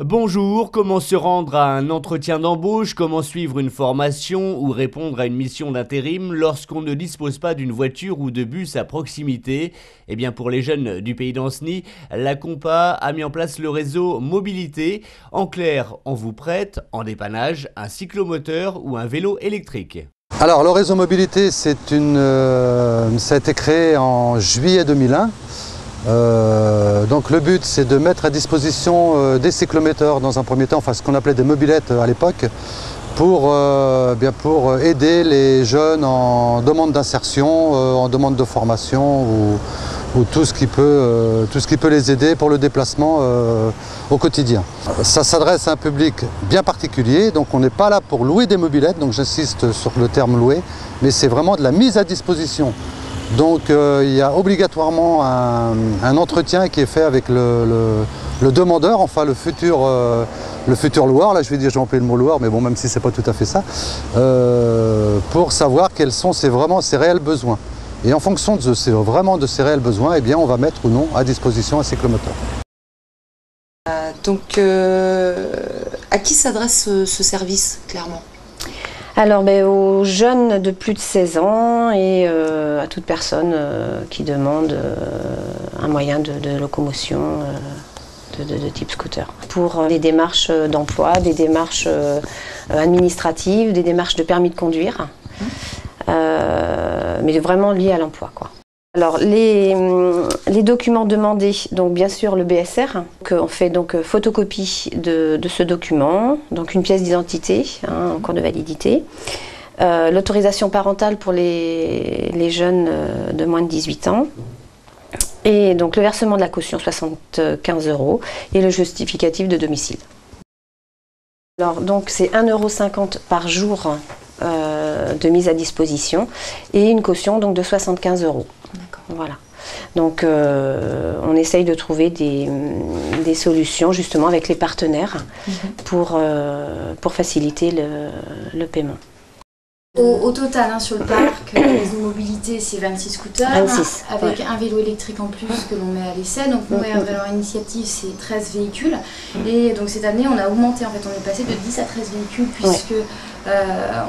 Bonjour, comment se rendre à un entretien d'embauche, comment suivre une formation ou répondre à une mission d'intérim lorsqu'on ne dispose pas d'une voiture ou de bus à proximité? Eh bien pour les jeunes du pays d'Ancenis, la Compa a mis en place le réseau Mobilité. En clair, on vous prête, en dépannage, un cyclomoteur ou un vélo électrique. Alors le réseau mobilité, ça a été créé en juillet 2001. Donc le but, c'est de mettre à disposition des cyclomoteurs dans un premier temps, enfin ce qu'on appelait des mobylettes à l'époque, pour aider les jeunes en demande d'insertion, en demande de formation ou tout ce qui peut les aider pour le déplacement au quotidien. Ça s'adresse à un public bien particulier, donc on n'est pas là pour louer des mobylettes, donc j'insiste sur le terme louer, mais c'est vraiment de la mise à disposition. Donc il y a obligatoirement un entretien qui est fait avec le demandeur, enfin le futur loueur, là je vais employer le mot loueur, mais bon, même si c'est pas tout à fait ça, pour savoir quels sont ses réels besoins. Et en fonction de ces réels besoins, eh bien, on va mettre ou non à disposition un cyclomoteur. À qui s'adresse ce service, clairement? Alors, aux jeunes de plus de 16 ans et à toute personne qui demande un moyen de locomotion de type scooter. Pour les démarches d'emploi, des démarches administratives, des démarches de permis de conduire, mais vraiment liées à l'emploi, quoi. Alors les documents demandés, donc bien sûr le BSR, on fait donc photocopie de ce document, donc une pièce d'identité en cours de validité, l'autorisation parentale pour les jeunes de moins de 18 ans, et donc le versement de la caution 75 € et le justificatif de domicile. Alors donc c'est 1,50 € par jour de mise à disposition et une caution donc de 75 €. Voilà. Donc on essaye de trouver des solutions justement avec les partenaires pour faciliter le paiement. Au total, sur le parc, Réseau Mobilité, c'est 26 scooters, 26, avec un vélo électrique en plus que l'on met à l'essai. Donc nous, à leur initiative, c'est 13 véhicules. Et donc cette année, on a augmenté, en fait, on est passé de 10 à 13 véhicules puisque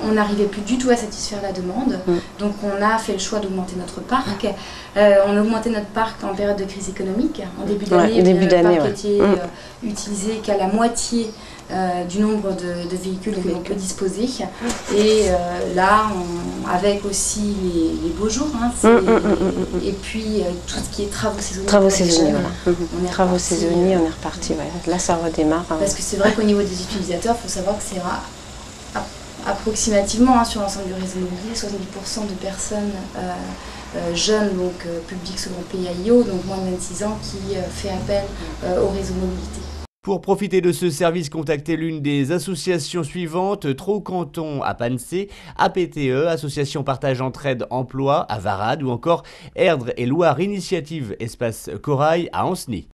on n'arrivait plus du tout à satisfaire la demande. Donc on a fait le choix d'augmenter notre parc. On a augmenté notre parc en période de crise économique. En début d'année, le parc était utilisé qu'à la moitié du nombre de véhicules que l'on peut disposer. Et là, avec aussi les beaux jours, et puis tout ce qui est travaux saisonniers. Travaux saisonniers, voilà. On est reparti. Ouais. Là, ça redémarre. Parce que c'est vrai qu'au niveau des utilisateurs, il faut savoir que c'est approximativement sur l'ensemble du réseau mobilier, 70% de personnes jeunes, donc public second PAIO, donc moins de 26 ans, qui fait appel au réseau mobilité. Pour profiter de ce service, contactez l'une des associations suivantes: Trau-Canton à Panecé, APTE, Association Partage Entraide Emploi à Varade, ou encore Erdre et Loire Initiative Espace Corail à Ancenis.